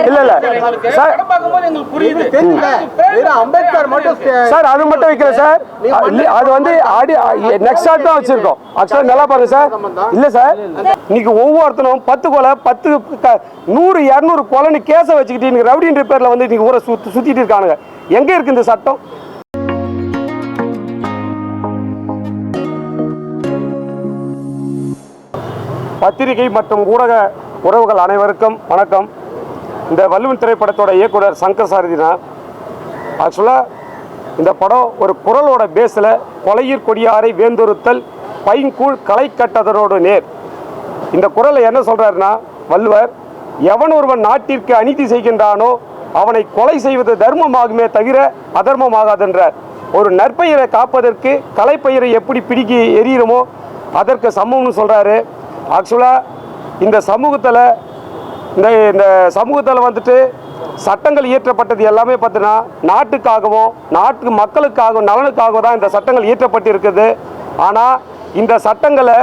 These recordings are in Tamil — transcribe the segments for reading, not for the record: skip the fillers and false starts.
இல்ல இல்ல சார் அது மட்டும் வைக்கல சார். அது வந்து நெக்ஸ்ட் ஷாட் தான் வச்சிருக்கோம். ஆக்சுவலா நல்லா பாருங்க சார். இல்ல சார், இன்னைக்கு ஒவ்வொருத்தனும் 10 கொலை 10 100 200 கொலைன்னு கேஸ வச்சுக்கிட்டு இன்னைக்கு ரவுடின்ற பேர்ல வந்து இன்னைக்கு ஊரை சுத்திட்டு இருக்கானுங்க. எங்க இருக்கு இந்த சட்டம்? பத்திரிகை மற்றும் ஊடக உறவுகள் அனைவருக்கும் வணக்கம். இந்த வள்ளுவன் திரைப்படத்தோட இயக்குனர் சங்கர் சாரதினா, ஆக்சுவலாக இந்த படம் ஒரு குரலோட பேஸில் கொலையிற் கொடியாரை வேந்தொருத்தல் பைங்கூழ் களை கட்டதனோடு நேர். இந்த குரலை என்ன சொல்கிறாருன்னா, வள்ளுவர் எவன் ஒருவன் நாட்டிற்கு அநீதி செய்கின்றானோ அவனை கொலை செய்வது தர்மமாகுமே தவிர அதர்மமாகாதென்றார். ஒரு நற்பெயரை காப்பதற்கு கலைப்பெயரை எப்படி பிடிக்கி எறிகிறோமோ அதற்கு சமம்னு சொல்கிறாரு. ஆக்சுவலாக இந்த சமூகத்தில் வந்துட்டு சட்டங்கள் இயற்றப்பட்டது எல்லாமே பார்த்தீங்கன்னா நாட்டுக்காகவும் நாட்டு மக்களுக்காகவும் நலனுக்காகவும் தான் இந்த சட்டங்கள் இயற்றப்பட்டு இருக்குது. ஆனால் இந்த சட்டங்களை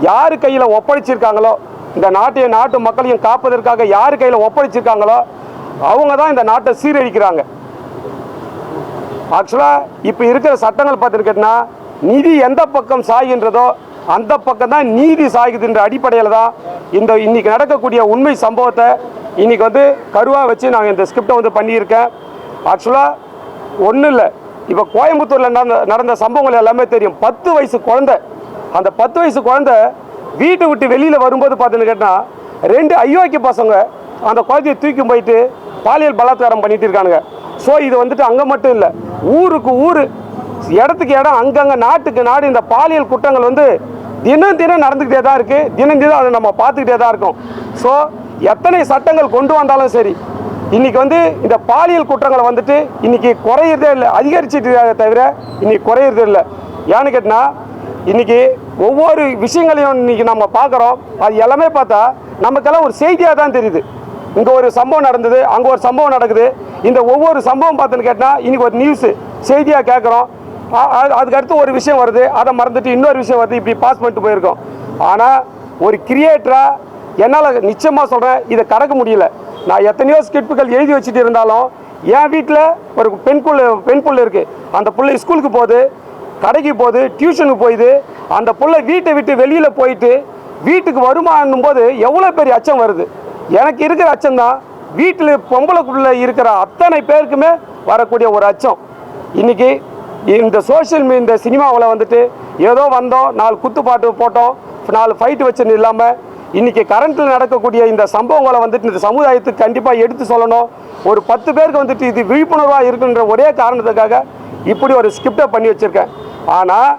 யார் கையில் ஒப்படைச்சிருக்காங்களோ, இந்த நாட்டு மக்களையும் காப்பதற்காக யார் கையில் ஒப்படைச்சிருக்காங்களோ அவங்க தான் இந்த நாட்டை சீரழிக்கிறாங்க. ஆக்சுவலாக இப்போ இருக்கிற சட்டங்கள் பார்த்துருக்கேன்னா நிதி எந்த பக்கம் சாய்கின்றதோ அந்த பக்கம் தான் நீதி சாய்குதுன்ற அடிப்படையில் தான் இன்னைக்கு நடக்கக்கூடிய உண்மை சம்பவத்தை இன்னைக்கு வந்து கருவாக வச்சு நாங்கள் இந்த ஸ்கிரிப்டை வந்து பண்ணியிருக்கேன். ஆக்சுவலாக ஒன்றும் இல்லை, இப்போ கோயம்புத்தூரில் நடந்த சம்பவங்கள் எல்லாமே தெரியும். 10 வயசு குழந்தை, அந்த 10 வயசு குழந்தை வீட்டை விட்டு வெளியில் வரும்போது பார்த்துன்னு கேட்டால் 2 அயோக்கிய பசங்க அந்த குழந்தையை தூக்கி போயிட்டு பாலியல் பலாத்காரம் பண்ணிட்டு இருக்கானுங்க. ஸோ இது வந்துட்டு அங்கே மட்டும் இல்லை, ஊருக்கு ஊர் இடத்துக்கு இடம் அங்கங்கே நாட்டுக்கு நாடு இந்த பாலியல் குற்றங்கள் வந்து தினம் தினம் நடந்துக்கிட்டே தான் இருக்குது. தினம் தினம் அதை நம்ம பார்த்துக்கிட்டே தான் இருக்கோம். ஸோ எத்தனை சட்டங்கள் கொண்டு வந்தாலும் சரி, இன்றைக்கி வந்து இந்த பாலியல் குற்றங்களை வந்துட்டு இன்றைக்கி குறையிறதே இல்லை, அதிகரிச்சுட்டு தவிர இன்றைக்கி குறையிறதே இல்லை. ஏன்னு கேட்டால் இன்றைக்கி ஒவ்வொரு விஷயங்களையும் இன்றைக்கி நம்ம பார்க்குறோம். அது எல்லாமே பார்த்தா நமக்கெல்லாம் ஒரு செய்தியாக தான் தெரியுது. இங்கே ஒரு சம்பவம் நடந்தது, அங்கே ஒரு சம்பவம் நடக்குது. இந்த ஒவ்வொரு சம்பவம் பார்த்துன்னு கேட்டால் இன்றைக்கி ஒரு நியூஸு செய்தியாக கேட்குறோம். அதுக்கடுத்து ஒரு விஷயம் வருது, அதை மறந்துட்டு இன்னொரு விஷயம் வருது. இப்படி பாஸ் பண்ணிட்டு போயிருக்கோம். ஆனால் ஒரு கிரியேட்டராக என்னால் நிச்சயமாக சொல்கிறேன், இதை கடக்க முடியல. நான் எத்தனையோ ஸ்கிரிப்டுகள் எழுதி வச்சுட்டு இருந்தாலும் என் வீட்டில் ஒரு பெண் புள்ள இருக்குது. அந்த பிள்ளை ஸ்கூலுக்கு போகுது, கடைக்கு போகுது, டியூஷனுக்கு போயிது. அந்த பிள்ளை வீட்டை விட்டு வெளியில் போயிட்டு வீட்டுக்கு வருமானும் போது எவ்வளோ பெரிய அச்சம் வருது. எனக்கு இருக்கிற அச்சம் தான் வீட்டில் பொம்பளைக்குள்ளே இருக்கிற அத்தனை பேருக்குமே வரக்கூடிய ஒரு அச்சம். இன்றைக்கி இந்த இந்த சினிமாவில் வந்துட்டு ஏதோ வந்தோம், 4 குத்துப்பாட்டு போட்டோம், 4 ஃபைட்டு வச்சுன்னு இல்லாமல் இன்றைக்கி கரண்ட்டில் நடக்கக்கூடிய இந்த சம்பவங்களை வந்துட்டு இந்த சமுதாயத்துக்கு கண்டிப்பாக எடுத்து சொல்லணும். ஒரு 10 பேருக்கு வந்துட்டு இது விழிப்புணர்வாக இருக்குன்ற ஒரே காரணத்துக்காக இப்படி ஒரு ஸ்கிரிப்டை பண்ணி வச்சுருக்கேன். ஆனால்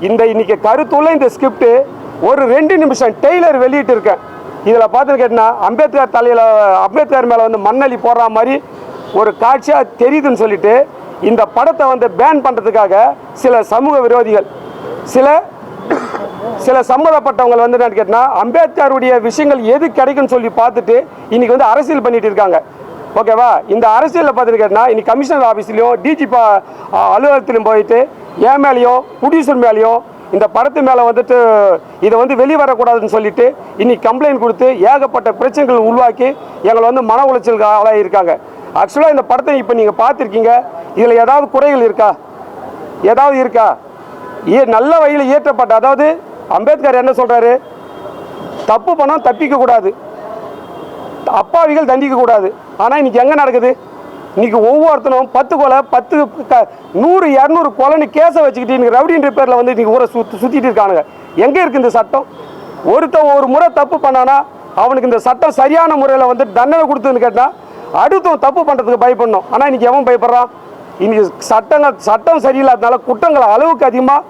இன்றைக்கி கருத்துள்ள இந்த ஸ்கிரிப்டு ஒரு 2 நிமிஷம் டெய்லர் வெளியிட்டு இருக்கேன். இதில் பார்த்துன்னு கேட்டிங்கன்னா அம்பேத்கர் மேலே வந்து மண்ணள்ளி போடுற மாதிரி ஒரு காட்சியாக தெரியுதுன்னு சொல்லிட்டு இந்த படத்தை வந்து பேன் பண்ணுறதுக்காக சில சமூக விரோதிகள் சில சம்மந்தப்பட்டவங்க வந்து என்னன்னு கேட்டால் அம்பேத்கருடைய விஷயங்கள் எது கிடைக்குன்னு சொல்லி பார்த்துட்டு இன்றைக்கி வந்து அரசியல் பண்ணிட்டு இருக்காங்க. ஓகேவா? இந்த அரசியலில் பார்த்துட்டு கேட்டால் இன்னைக்கு கமிஷனர் ஆஃபீஸ்லையும் டிஜிபி அலுவலகத்திலையும் போயிட்டு என் மேலேயும் ப்ரொடியூசர் மேலேயும் இந்த படத்து மேலே வந்துட்டு இதை வந்து வெளிவரக்கூடாதுன்னு சொல்லிட்டு இன்னைக்கு கம்ப்ளைண்ட் கொடுத்து ஏகப்பட்ட பிரச்சனைகள் உருவாக்கி எங்களை வந்து மன உளைச்சலுக்கு ஆளாக இருக்காங்க. ஆக்சுவலாக இந்த படத்தை இப்போ நீங்கள் பார்த்துருக்கீங்க, இதில் ஏதாவது குறைகள் இருக்கா? ஏதாவது இருக்கா? நல்ல வழியில் இயற்றப்பட்ட, அதாவது அம்பேத்கர் என்ன சொல்கிறாரு, தப்பு பணம் தப்பிக்கக்கூடாது, அப்பாவிகள் தண்டிக்கக்கூடாது. ஆனால் இன்றைக்கி எங்கே நடக்குது? இன்றைக்கி ஒவ்வொருத்தனும் 10 கொலை 100 200 கொலைன்னு கேஸை வச்சுக்கிட்டு இன்றைக்கி ரவுடின்ற பேரில் வந்து இன்றைக்கி ஊரை சுற்றிட்டு இருக்கானுங்க. எங்கே இருக்குது இந்த சட்டம்? ஒரு முறை தப்பு பண்ணானா அவனுக்கு இந்த சட்டம் சரியான முறையில் வந்து தண்டனை கொடுத்துன்னு கேட்டால் அடுத்தவன் தப்பு பண்ணுறதுக்கு பயப்படணும். ஆனால் இன்றைக்கி எவன் பயப்படுறான்? இன்றைக்கி சட்டம் சரியில்லாதனால குற்றங்கள் அளவுக்கு அதிகமாக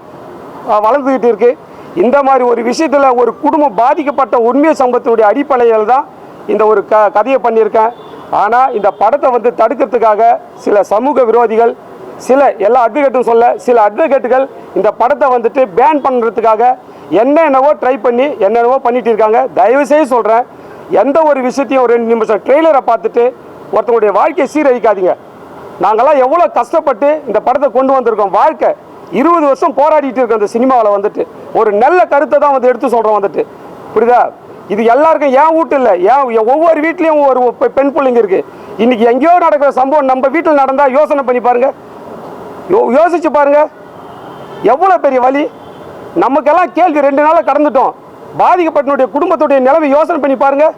வளர்ந்துக்கிட்டு இருக்குது. இந்த மாதிரி ஒரு விஷயத்தில் ஒரு குடும்பம் பாதிக்கப்பட்ட உண்மை சம்பவத்தினுடைய அடிப்படையில் தான் இந்த ஒரு கதையை பண்ணியிருக்கேன். ஆனால் இந்த படத்தை வந்து தடுக்கிறதுக்காக சில சமூக விரோதிகள், எல்லா அட்வொகேட்டும் சில அட்வொகேட்டுகள் இந்த படத்தை வந்துட்டு பேன் பண்ணுறதுக்காக என்னென்னவோ ட்ரை பண்ணி என்னென்னவோ பண்ணிட்டு இருக்காங்க. தயவுசெய்து சொல்கிறேன், எந்த ஒரு விஷயத்தையும் 2 நிமிஷம் ட்ரெய்லரை பார்த்துட்டு ஒருத்தவங்களுடைய வாழ்க்கையை சீரழிக்காதீங்க. நாங்கள்லாம் எவ்வளோ கஷ்டப்பட்டு இந்த படத்தை கொண்டு வந்திருக்கோம். வாழ்க்கை 20 வருஷம் போராடிட்டு இருக்கோம் இந்த சினிமாவில் வந்துட்டு. ஒரு நல்ல கருத்தை தான் வந்து எடுத்து சொல்கிறோம் வந்துட்டு, புரியுதா? இது எல்லாருக்கும் ஏன் வீட்டு இல்லை, ஏன் ஒவ்வொரு வீட்லேயும் ஒரு பெண் பிள்ளைங்க இருக்குது. இன்றைக்கி எங்கேயோ நடக்கிற சம்பவம் நம்ம வீட்டில் நடந்தால் யோசனை பண்ணி பாருங்கள், யோசிச்சு பாருங்கள் எவ்வளோ பெரிய வலி. நமக்கெல்லாம் கேள்வி 2 நாளாக கடந்துட்டோம். பாதிக்கப்பட்டனுடைய குடும்பத்துடைய நிலைமை யோசனை பண்ணி பாருங்கள்.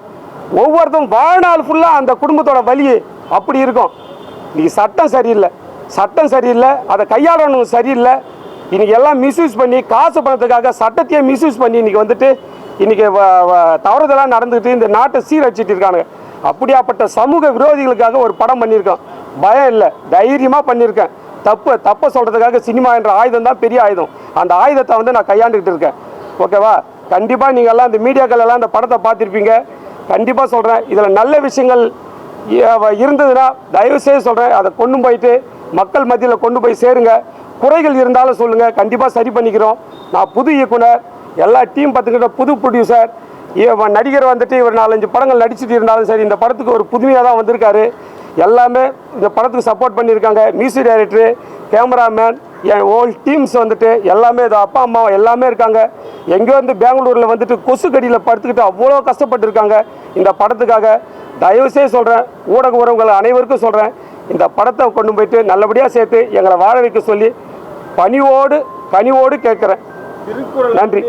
ஒவ்வொருத்தரும் வாழ்நாள் ஃபுல்லாக அந்த குடும்பத்தோட வலி அப்படி இருக்கும். இன்றைக்கி சட்டம் சரியில்லை, அதை கையாளணும் சரியில்லை. இன்றைக்கி எல்லாம் மிஸ்யூஸ் பண்ணி காசு பணத்துக்காக சட்டத்தையே மிஸ்யூஸ் பண்ணி இன்றைக்கி வந்துட்டு இன்றைக்கி தவறுதலாக நடந்துக்கிட்டு இந்த நாட்டை சீரழிச்சிட்டு இருக்காங்க. அப்படியாப்பட்ட சமூக விரோதிகளுக்காக ஒரு படம் பண்ணியிருக்கோம். பயம் இல்லை, தைரியமாக பண்ணியிருக்கேன். தப்பை சொல்கிறதுக்காக சினிமா என்ற ஆயுதம் தான் பெரிய ஆயுதம். அந்த ஆயுதத்தை வந்து நான் கையாண்டுக்கிட்டு இருக்கேன். ஓகேவா? கண்டிப்பாக நீங்கள் எல்லாம் இந்த மீடியாக்கள் எல்லாம் இந்த படத்தை பார்த்துருப்பீங்க. கண்டிப்பாக சொல்கிறேன், இதில் நல்ல விஷயங்கள் இருந்ததுன்னா தயவுசெய்து சொல்கிறேன், அதை கொண்டு போயிட்டு மக்கள் மத்தியில் கொண்டு போய் சேருங்க. குறைகள் இருந்தாலும் சொல்லுங்கள், கண்டிப்பாக சரி பண்ணிக்கிறோம். நான் புது இயக்குனர், எல்லா டீம் பார்த்துக்கிட்ட புது ப்ரொடியூசர், நடிகர் வந்துட்டு இவர் 4-5 படங்கள் நடிச்சுட்டு இருந்தாலும் சரி, இந்த படத்துக்கு ஒரு புதுமையாக தான் வந்திருக்காரு. எல்லாமே இந்த படத்துக்கு சப்போர்ட் பண்ணியிருக்காங்க. மியூசிக் டைரக்டரு, கேமராமேன், என் ஓல் டீம்ஸ் வந்துட்டு எல்லாமே இது அப்பா அம்மா எல்லாமே இருக்காங்க. எங்கேயோ வந்து பெங்களூரில் வந்துட்டு கொசு கடியில் படுத்துக்கிட்டு அவ்வளோ கஷ்டப்பட்டு இருக்காங்க இந்த படத்துக்காக. தயவுசெய்து சொல்கிறேன், ஊடக உறவுகள் அனைவருக்கும் சொல்கிறேன், இந்த படத்தை கொண்டு போயிட்டு நல்லபடியாக சேர்த்து எங்களை வாழ வைக்க சொல்லி பணிவோடு கேட்குறேன். நன்றி.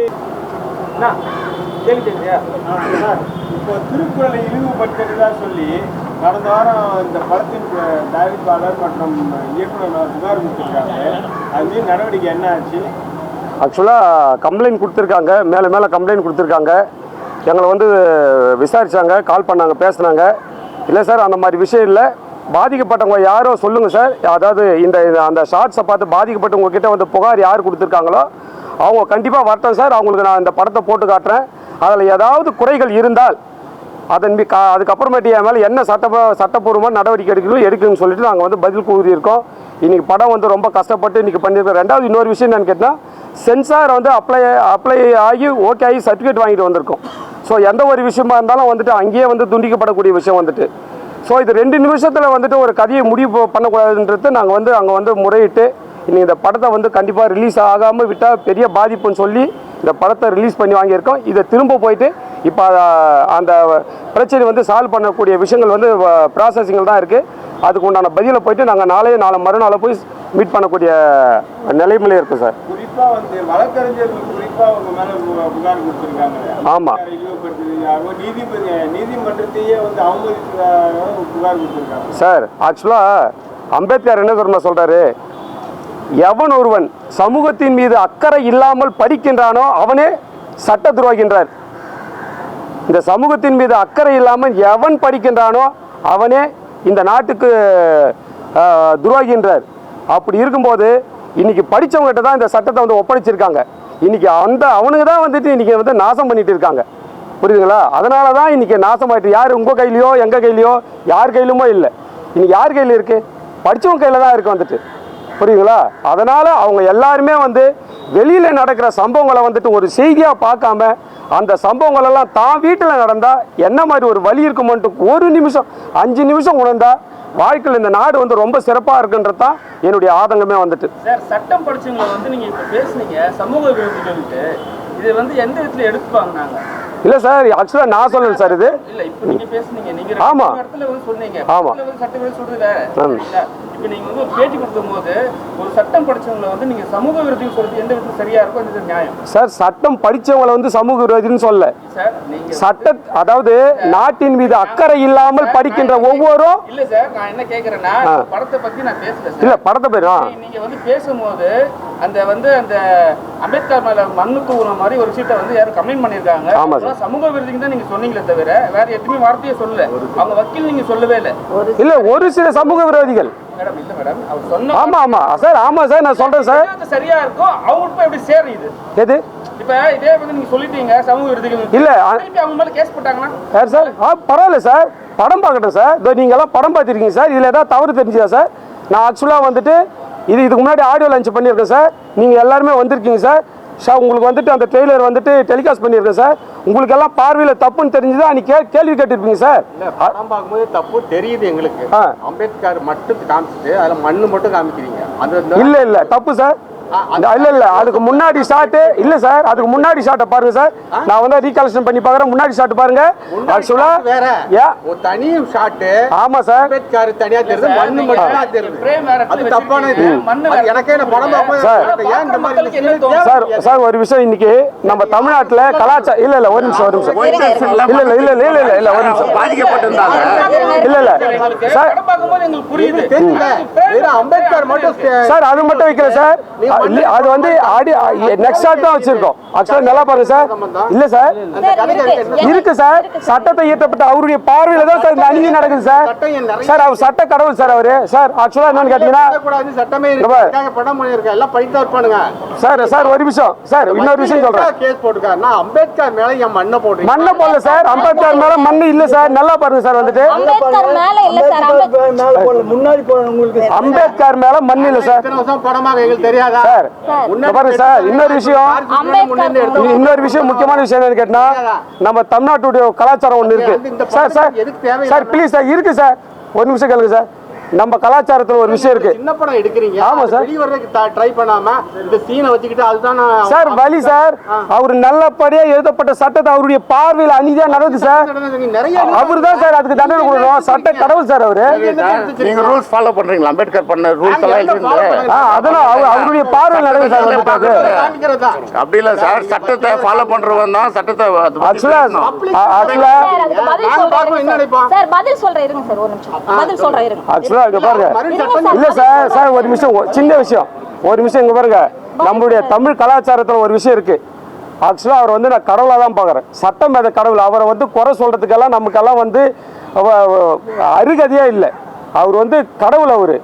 இப்போ திருக்குறளை இழிவுபடுத்துறதா சொல்லி கடந்த வாரம் இந்த படத்தின் தயாரிப்பாளர் மற்றும் இயக்குனர் புகார் கொடுத்துருக்காங்க. அது நடவடிக்கை என்ன ஆச்சு? ஆக்சுவலாக கம்ப்ளைண்ட் கொடுத்துருக்காங்க, மேலே கம்ப்ளைண்ட் கொடுத்துருக்காங்க. எங்களை வந்து விசாரித்தாங்க, கால் பண்ணாங்க, பேசுனாங்க. இல்லை சார், அந்த மாதிரி விஷயம் இல்லை. பாதிக்கப்பட்டவங்க யாரோ சொல்லுங்கள் சார். அதாவது அந்த ஷார்ட்ஸை பார்த்து பாதிக்கப்பட்டவங்க கிட்ட வந்து புகார் யார் கொடுத்துருக்காங்களோ அவங்க கண்டிப்பாக வரட்டும் சார். அவங்களுக்கு நான் இந்த படத்தை போட்டு காட்டுறேன். அதில் ஏதாவது குறைகள் இருந்தால் அதுக்கப்புறமேட்டு என் மேலே என்ன சட்டப்பூர்வமாக நடவடிக்கை எடுக்கணும்னு சொல்லிட்டு நாங்கள் வந்து பதில் கூறியிருக்கோம். இன்றைக்கி படம் வந்து ரொம்ப கஷ்டப்பட்டு இன்றைக்கி பண்ணியிருக்கோம். ரெண்டாவது இன்னொரு விஷயம் என்னன்னு கேட்டால், சென்சார் வந்து அப்ளை ஆகி ஓகே ஆகி சர்டிஃபிகேட் வாங்கிட்டு வந்திருக்கோம். ஸோ எந்த ஒரு விஷயமா இருந்தாலும் வந்துட்டு அங்கேயே வந்து துண்டிக்கப்படக்கூடிய விஷயம் வந்துட்டு. ஸோ இது 2 நிமிஷத்தில் வந்துட்டு ஒரு கதையை முடிவு பண்ணக்கூடாதுன்றது நாங்கள் வந்து அங்கே வந்து முறையிட்டு இன்றைக்கி இந்த படத்தை வந்து கண்டிப்பாக ரிலீஸ் ஆகாமல் விட்டால் பெரிய பாதிப்புன்னு சொல்லி இந்த படத்தை ரிலீஸ் பண்ணி வாங்கியிருக்கோம். இதை திரும்ப போயிட்டு இப்போ அந்த பிரச்சனை வந்து சால்வ் பண்ணக்கூடிய விஷயங்கள் வந்து ப்ராசஸிங்கில் தான் இருக்குது. அதுக்கு உண்டான பதிலை போயிட்டு நாங்கள் நாளை மறுநாள் போய் மீட் பண்ணக்கூடிய நிலைமையிலே இருக்குது சார். குறிப்பாக வந்து வழக்கறிஞர்கள் குறிப்பாக அவங்க மேலே புகார் கொடுத்துருக்காங்க. ஆமாம், நீதிமன்றத்தையே வந்து அவமதித்ததாக புகார் கொடுத்துருக்காங்க சார். ஆக்சுவலாக அம்பேத்கர் என்ன தெரியுமா சொல்கிறாரு, எவன் ஒருவன் சமூகத்தின் மீது அக்கறை இல்லாமல் படிக்கின்றானோ அவனே சட்ட துரோகின்றார். இந்த சமூகத்தின் மீது அக்கறை இல்லாமல் எவன் படிக்கின்றானோ அவனே இந்த நாட்டுக்கு துரோகின்றார். அப்படி இருக்கும்போது இன்னைக்கு படித்தவங்ககிட்ட தான் இந்த சட்டத்தை வந்து ஒப்படைச்சிருக்காங்க. இன்னைக்கு அவனுக்கு தான் வந்துட்டு இன்னைக்கு வந்து நாசம் பண்ணிட்டு இருக்காங்க. புரியுதுங்களா? அதனால தான் இன்னைக்கு நாசமாயிட்டு. யார் உங்கள் கையிலையோ எங்கள் கையிலையோ யார் கையிலுமோ இல்லை. இன்னைக்கு யார் கையில் இருக்குது? படித்தவங்க கையில் தான் இருக்குது வந்துட்டு. புரியுதுங்களா? அதனால் அவங்க எல்லாருமே வந்து வெளியில் நடக்கிற சம்பவங்களை வந்துட்டு ஒரு செய்தியாக பார்க்காம அந்த சம்பவங்களெல்லாம் தான் வீட்டில் நடந்தால் என்ன மாதிரி ஒரு வலி இருக்குமோன்ட்டு 1 நிமிஷம் 5 நிமிஷம் உணர்ந்தா வாழ்க்கையில் இந்த நாடு வந்து ரொம்ப சிறப்பாக இருக்குன்றது தான் என்னுடைய ஆதங்கமே வந்துட்டு. சார், சட்டம் படிச்சவங்களை வந்து நீங்கள் இப்போ பேசுனீங்க சமூக விரோதிகள்ட்டு, இது வந்து எந்த விதத்தில் எடுத்துப்பாங்க? நாங்கள் இல்லை சார், ஆக்சுவலாக நான் சொல்லல சார். இது இல்லை, இப்போ நீங்கள் பேசுனீங்க, நீங்கள் ஆமாம் இடத்துல வந்து சொன்னீங்க. ஆமாம், சட்டம் சொல்றது வேற. இப்போ நீங்கள் வந்து ஒரு பேட்டி கொடுக்கும்போது ஒரு சட்டம் படித்தவங்களை வந்து நீங்கள் சமூக விரோதின்னு சொல்றது எந்த விதத்தில் சரியா இருக்கும்? அது நியாயம் சார். சட்டம் படித்தவங்களை வந்து சமூக விரோதின்னு சொல்ல சார். சட்ட அதாவது நாட்டின் மீது அக்கறை இல்லாமல் படிக்கின்ற ஒவ்வொரு இல்லை சார், நான் என்ன கேட்குறேன்னா படத்தை பற்றி நான் பேசல. இல்லை, படத்தை பேர் நீங்கள் வந்து பேசும்போது அந்த அம்பேத்கர் மேல மண்ணு தூவுற மாதிரி ஒரு சீட்டை வந்து யாரும் கம்ப்ளைண்ட் பண்ணியிருக்காங்க. சமூக விரோதிங்க தான் நீங்க சொன்னீங்களே தவிர வேற எதுவுமே வார்த்தையே சொல்லல. அவங்க வக்கீல் நீங்க சொல்லவே இல்லை. இல்ல, ஒரு சில சமூக விரோதிகள் மேடம். இல்ல மேடம், அவர் சொன்ன ஆமா சார். ஆமா சார், நான் சொல்றேன் சார். சரியா இருக்கும். அவங்களுக்கு எப்படி சேருது? எது? இப்ப இதே வந்து நீங்க சொல்லிட்டீங்க சமூக விரோதிகள் இல்ல, அவங்க மேல கேஸ் போட்டாங்கன்னா யார் சார்? பரவாயில்ல சார், படம் பார்க்கட்டும் சார். நீங்க எல்லாம் படம் பார்த்துருக்கீங்க சார். இதுல ஏதாவது தவறு தெரிஞ்சுதா சார்? நான் ஆக்சுவலா வந்துட்டு இதுக்கு முன்னாடி ஆடியோ லான்ச் பண்ணியிருக்கேன் சார். நீங்கள் எல்லாருமே வந்திருக்கீங்க சார். உங்களுக்கு வந்துட்டு அந்த ட்ரெய்லர் வந்துட்டு டெலிகாஸ்ட் பண்ணியிருக்கேன் சார். உங்களுக்கு எல்லாம் பார்வையில் தப்புன்னு தெரிஞ்சுதான் அன்றைக்கி கேள்வி கேட்டிருப்பீங்க சார். படம் பார்க்கும்போது தப்பு தெரியுது எங்களுக்கு. அம்பேத்கர் மட்டும் காமிச்சிட்டு அதில் மண்ணு மட்டும் காமிக்கிறீங்க. இல்லை தப்பு சார். இல்ல அதுக்கு முன்னாடி ஷாட் இல்ல சார், அதுக்கு முன்னாடி ஷாட்டை பாருங்க சார். நான் வந்து ரீகால்குலேஷன் பண்ணி பார்க்கறேன். முன்னாடி ஷாட் பாருங்க. ஆக்சுவலா ஒரு தனி ஷாட். ஆமா சார், அம்பேத்கர் தனியா தெரியுது, மண்ணு மட்டும் தெரியுது. அது தப்பான இது. எனக்கே என்ன படம் பார்ப்போம் ஏன் இந்த மாதிரி சார். சார் ஒரு விஷயம், இன்னைக்கு நம்ம தமிழ்நாட்டுல கலாச்சாரம் இல்ல ஒரு நிமிஷம் ஒரு நிமிஷம் இல்ல ஒரு நிமிஷம் பாதிக்கப்பட்டிருந்தாங்க. இல்ல சார், அம்பேத்கர் மட்டும் சார் அது மட்டும் வைக்கல சார். அது வந்து நெக்ஸ்ட் ஷாட் தான் வச்சிருக்கோம். ஆக்சுவலா நல்லா பாருங்க சார். இல்ல சார் இருக்கு சார், சட்டத்தை இயற்றப்பட்ட அவருடைய பார்வையில தான் சார் இந்த அநீதி நடக்குது சார். சார் அவர் சட்ட கடவுள் சார் அவரு. சார் ஆக்சுவலா என்னன்னு கேட்டீங்கன்னா சட்டமே படம் பண்ணிருக்க எல்லாம் படித்து இருப்பானுங்க சார். சார் ஒரு விஷயம் சார், இன்னொரு விஷயம் சொல்றேன். கேஸ் போட்டுருக்காருன்னா அம்பேத்கர் மேல என் மண்ணை போட்டு மண்ணை போடல சார். அம்பேத்கர் மேல மண்ணு இல்ல சார். நல்லா பாருங்க சார். வந்துட்டு அம்பேத்கர் மேல இல்ல சார், முன்னாடி உங்களுக்கு அம்பேத்கர் மேல மண் இல்ல சார். படமாக எங்களுக்கு தெரியாதா சார்? பாருங்க சார், இன்னொரு விஷயம் முக்கியமான விஷயம் என்னன்னு கேட்டா, நம்ம தமிழ்நாட்டுடைய கலாச்சாரம் ஒண்ணு இருக்கு sir. Sir sir please sir, இருக்கு சார், ஒரு நிமிஷம் கேளுங்க சார். நம்ம கலாச்சாரத்துல ஒரு விஷயம் இருக்கு. சின்ன படம் எடுக்கிறீங்க. ஆமா சார், வெளிவரதுக்கு ட்ரை பண்ணாம இந்த சீனை வச்சுக்கிட்டு அதுதான் சார் வழி சார். அவர் நல்லபடியா எழுதப்பட்ட சட்டத்தை அவருடைய பார்வையில் அநீதியா நடக்குது சார். அவரு தான் சார் அதுக்கு தண்டனை கொடுக்கணும். சட்ட கடவுள் சார் அவரு. நீங்க ரூல்ஸ் ஃபாலோ பண்றீங்களா? அம்பேத்கர் பண்ண ரூல்ஸ் எல்லாம் இருக்கு. அதெல்லாம் அவருடைய பார்வையில் நடக்குது சார். வந்துட்டாரு அப்படி இல்ல சார், சட்டத்தை ஃபாலோ பண்றவன் தான் சட்டத்தை ஆக்சுவலா சார் பதில் சொல்றேன் இருங்க சார், ஒரு நிமிஷம் பதில் சொல்றேன் இருங்க. ஆக்சுவலா இங்க பாருங்க. இல்ல சார், சார் ஒரு நிமிஷம், சின்ன விஷயம், ஒரு நிமிஷம் இங்க பாருங்க. நம்மளுடைய தமிழ் கலாச்சாரத்துல ஒரு விஷயம் இருக்கு. ஆக்சுவலா அவர் வந்து நான் கடவுளா தான் பாக்குறேன். சட்டம் மேத கடவுள். அவரை வந்து குறை சொல்றதுக்கெல்லாம் நமக்கெல்லாம் வந்து அருகதையா இல்லை. அவர் வந்து கடவுள். அவரு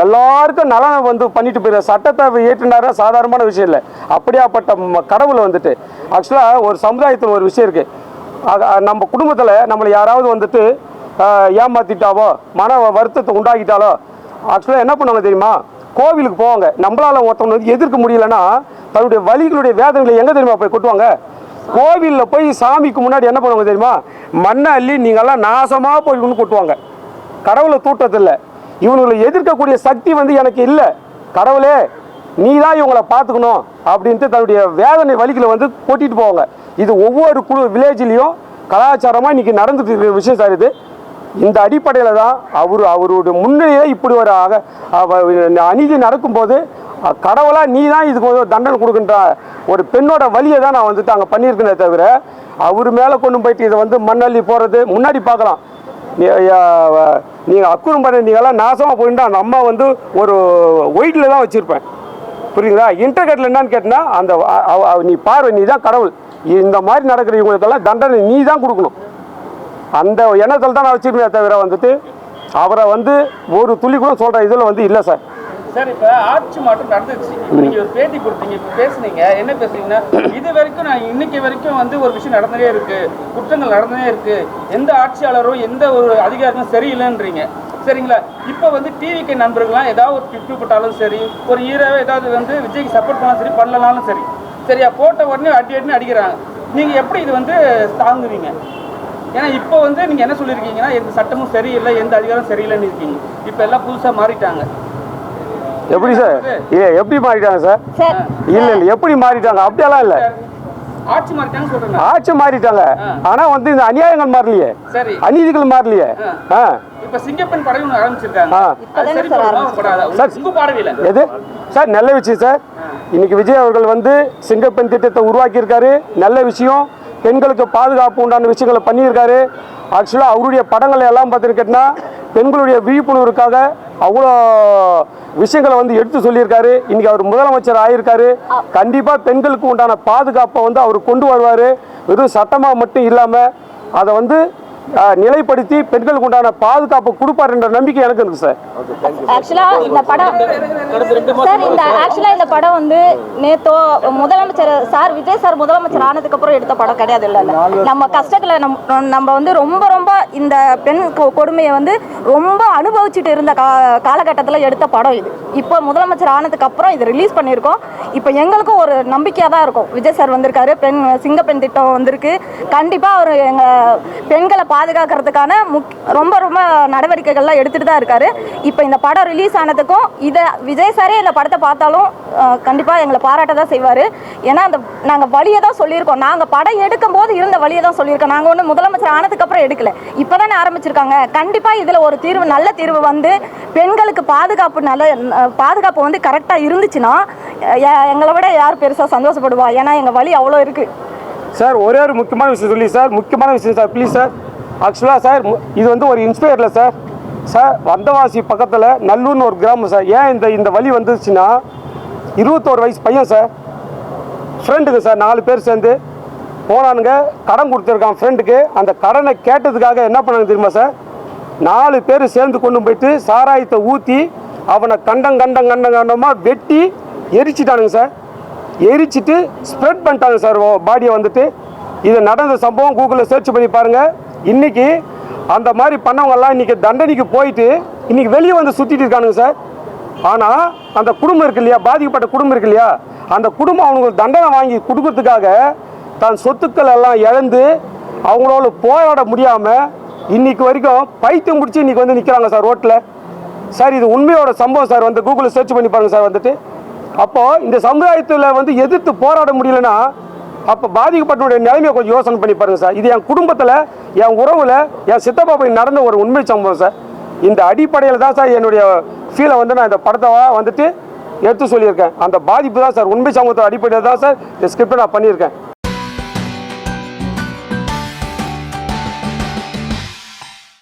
எல்லாருக்கும் நலனை வந்து பண்ணிட்டு போயிடுற சட்டத்தை ஏற்றினாரா சாதாரணமான விஷயம் இல்லை. அப்படியாப்பட்ட கடவுள் வந்துட்டு ஆக்சுவலா ஒரு சமுதாயத்தில் ஒரு விஷயம் இருக்கு. நம்ம குடும்பத்துல நம்மளை யாராவது வந்துட்டு ஏமாத்திட்டாவோ மன வருத்தத்தை உண்டாக்கிட்டாலோ ஆக்சுவலாக என்ன பண்ணுவாங்க தெரியுமா? கோவிலுக்கு போவாங்க. நம்மளால ஒருத்தவங்க வந்து எதிர்க்க முடியலன்னா தன்னுடைய வலிகளுடைய வேதனைகளை எங்கே தெரியுமா போய் கொட்டுவாங்க? கோவிலில் போய் சாமிக்கு முன்னாடி என்ன பண்ணுவாங்க தெரியுமா? மண்ணை அள்ளி நீங்கள்லாம் நாசமாக போய்ன்னு கொட்டுவாங்க. கடவுளை தூட்டத்தில்லை. இவங்களை எதிர்க்கக்கூடிய சக்தி வந்து எனக்கு இல்லை. கடவுளே நீ தான் இவங்களை பார்த்துக்கணும் அப்படின்ட்டு தன்னுடைய வேதனை வலிகளை வந்து கொட்டிட்டு போவாங்க. இது ஒவ்வொரு வில்லேஜ்லேயும் கலாச்சாரமாக இன்றைக்கி நடந்துட்டு இருக்கிற விஷயம் சார். இது இந்த அடிப்படையில் தான் அவருடைய முன்னிலையில் இப்படி ஒரு அநீதி நடக்கும்போது கடவுளாக நீ தான் இதுக்கு ஒரு தண்டனை கொடுக்கின்ற ஒரு பெண்ணோட வழியை தான் நான் வந்துட்டு அங்கே பண்ணியிருக்கேனே தவிர அவர் மேலே கொண்டு போயிட்டு இதை வந்து மண்ணள்ளி போகிறது முன்னாடி பார்க்கலாம். நீங்கள் அக்குறம் பண்ண நீங்கள்லாம் நாசமாக போயிட்டா அந்த அம்மா வந்து ஒரு ஒயிட்டில் தான் வச்சுருப்பேன். புரியுங்களா? இன்டர்கேட்டில் என்னன்னு கேட்டினா அந்த நீ பார்வை, நீ தான் கடவுள். இந்த மாதிரி நடக்கிற இவங்களுக்கெல்லாம் தண்டனை நீ தான் கொடுக்கணும். அந்த எண்ணத்தில் தான் நான் வச்சிருக்கேன் தவிர வந்துட்டு அவரை வந்து ஒரு துளி கூட சொல்கிற இதில் வந்து இல்லை சார். சார் இப்போ ஆட்சி மாற்றம் நடந்துச்சு. நீங்கள் ஒரு பேட்டி கொடுத்தீங்க, இப்போ பேசுனீங்க. என்ன பேசுனீங்கன்னா இது வரைக்கும் நான் இன்னைக்கு வரைக்கும் வந்து ஒரு விஷயம் நடந்தே இருக்கு, குற்றங்கள் நடந்தே இருக்கு, எந்த ஆட்சியாளரும் எந்த ஒரு அதிகாரமும் சரியில்லைன்றீங்க. சரிங்களா? இப்போ வந்து டிவிக்கு நண்பர்கள்லாம் ஏதாவது ஒரு கிஃப்ட் போட்டாலும் சரி, ஒரு ஹீரோவை ஏதாவது வந்து விஜய்க்கு சப்போர்ட் பண்ணாலும் சரி, பண்ணலனாலும் சரி, சரியா போட்ட உடனே அடின்னு அடிக்கிறாங்க. நீங்கள் எப்படி இது வந்து தாங்குவீங்க? ஏன்னா இப்போ வந்து நீங்கள் என்ன சொல்லியிருக்கீங்கன்னா எந்த சட்டமும் சரியில்லை, எந்த அதிகாரம் சரியில்லைன்னு இருக்கீங்க. இப்போ எல்லாம் புதுசாக மாறிட்டாங்க. எப்படி சார்? எப்படி மாறிட்டாங்க சார்? இல்லை இல்லை, எப்படி மாறிட்டாங்க? அப்படியெல்லாம் இல்லை. ஆட்சி மாறிட்டாங்க சொல்றேன். ஆட்சி மாறிட்டாங்க. ஆனா வந்து இந்த அநியாயங்கள் மாறலையே, சரி அநீதிகள் மாறலையே. இப்ப சிங்கப்பெண் படை ஒன்று ஆரம்பிச்சிருக்காங்க. எது சார்? நல்ல விஷயம் சார். இன்னைக்கு விஜய் அவர்கள் வந்து சிங்கப்பெண் திட்டத்தை உருவாக்கி இருக்காரு. நல்ல விஷயம். பெண்களுக்கு பாதுகாப்பு உண்டான விஷயங்களை பண்ணியிருக்காரு. ஆக்சுவலாக அவருடைய படங்களை எல்லாம் பார்த்துருக்கேன்னா பெண்களுடைய விழிப்புணர்வுக்காக அவ்வளோ விஷயங்களை வந்து எடுத்து சொல்லியிருக்காரு. இன்னைக்கு அவர் முதலமைச்சர் ஆகியிருக்காரு. கண்டிப்பாக பெண்களுக்கு உண்டான பாதுகாப்பை வந்து அவர் கொண்டு வருவார். வெறும் சட்டமாக மட்டும் இல்லாமல் அதை வந்து நிலைப்படுத்தி பெண்களுக்கு உண்டான பாதுகாப்பு கொடுப்பார் என்ற நம்பிக்கை எனக்கு இருக்கு சார். ஆக்சுவலா இந்த படம் சார், இந்த படம் வந்து நேத்தோ முதலமைச்சர் சார் விஜய் சார் முதலமைச்சர் ஆனதுக்கு அப்புறம் எடுத்த படம் கிடையாது. இல்ல நம்ம கஷ்டத்துல நம்ம வந்து ரொம்ப இந்த பெண் கொடுமையை வந்து ரொம்ப அனுபவிச்சுட்டு இருந்த காலகட்டத்தில் எடுத்த படம் இது. இப்போ முதலமைச்சர் ஆனதுக்கு அப்புறம் இது ரிலீஸ் பண்ணியிருக்கோம். இப்போ எங்களுக்கும் ஒரு நம்பிக்கையாக தான் இருக்கும். விஜய் சார் வந்திருக்காரு, சிங்கப்பெண் திட்டம் வந்திருக்கு. கண்டிப்பாக அவர் எங்கள் பெண்களை பாதுகாக்கிறதுக்கான ரொம்ப ரொம்ப நடவடிக்கைகள்லாம் எடுத்துகிட்டு தான் இருக்காரு. இப்போ இந்த படம் ரிலீஸ் ஆனதுக்கும் இதை விஜய் சாரே இந்த படத்தை பார்த்தாலும் கண்டிப்பாக எங்களை பாராட்ட தான் செய்வார். ஏன்னா அந்த நாங்கள் வழியை தான் சொல்லியிருக்கோம். நாங்கள் படம் எடுக்கும் போது இருந்த வழியை தான் சொல்லியிருக்கோம். நாங்கள் ஒன்று முதலமைச்சர் ஆனதுக்கப்புறம் எடுக்கல, இப்போ தானே ஆரம்பிச்சிருக்காங்க. கண்டிப்பாக இதில் ஒரு தீர்வு, நல்ல தீர்வு வந்து பெண்களுக்கு பாதுகாப்பு வந்து கரெக்டாக இருந்துச்சுன்னா எங்களை விட யார் பெருசாக சந்தோஷப்படுவா. ஏன்னா எங்கள் வழி அவ்வளோ இருக்குது. சார் ஒரே ஒரு முக்கியமான விஷயம் சொல்லி சார், முக்கியமான விஷயம் சார், ப்ளீஸ் சார். ஆக்சுவலாக சார் இது வந்து ஒரு இன்ஸ்பயரில் சார். சார் வந்தவாசி பக்கத்தில் நல்லூர்னு ஒரு கிராமம் சார். ஏன் இந்த வழி வந்துச்சுன்னா 21 வயசு பையன் சார், ஃப்ரெண்டுக்கு சார் 4 பேர் சேர்ந்து போனானுங்க, கடன் கொடுத்துருக்கான் ஃப்ரெண்டுக்கு. அந்த கடனை கேட்டதுக்காக என்ன பண்ணாங்க தெரியுமா சார்? 4 பேர் சேர்ந்து கொண்டு போயிட்டு சாராயத்தை ஊற்றி அவனை கண்டமாக வெட்டி எரிச்சிட்டானுங்க சார். எரிச்சிட்டு ஸ்ப்ரெட் பண்ணிட்டாங்க சார் பாடியை வந்துட்டு. இது நடந்த சம்பவம் கூகுளில் சர்ச் பண்ணி பாருங்கள். இன்றைக்கி அந்த மாதிரி பண்ணவங்கெல்லாம் இன்றைக்கி தண்டனைக்கு போயிட்டு இன்றைக்கி வெளியே வந்து சுற்றிட்டு இருக்கானுங்க சார். ஆனால் அந்த குடும்பம் இருக்கு இல்லையா, பாதிக்கப்பட்ட குடும்பம் இருக்கு இல்லையா, அந்த குடும்பம் அவங்களுக்கு தண்டனை வாங்கி கொடுக்கறதுக்காக தன் சொத்துக்கள் எல்லாம் இழந்து அவங்களோட போராட முடியாமல் இன்றைக்கி வரைக்கும் பைத்தியம் முடிச்சு இன்றைக்கி வந்து நிற்கிறாங்க சார் ரோட்டில். சார் இது உண்மையோட சம்பவம் சார். வந்து கூகுளில் சர்ச் பண்ணி பாருங்கள் சார். வந்துட்டு அப்போது இந்த சமுதாயத்தில் வந்து எதிர்த்து போராட முடியலன்னா அப்போ பாதிக்கப்பட்டவருடைய நிலைமையை கொஞ்சம் யோசனை பண்ணி பாருங்கள் சார். இது என் குடும்பத்தில், என் உறவில், என் சித்தப்பா போய் நடந்த ஒரு உண்மை சம்பவம் சார். இந்த அடிப்படையில் தான் சார் என்னுடைய ஃபீலை வந்து நான் இந்த படத்தை வந்துட்டு எடுத்து சொல்லியிருக்கேன். அந்த பாதிப்பு தான் சார், உண்மை சம்பவத்தோட அடிப்படையில் தான் சார் இந்த ஸ்கிரிப்டை நான் பண்ணியிருக்கேன்.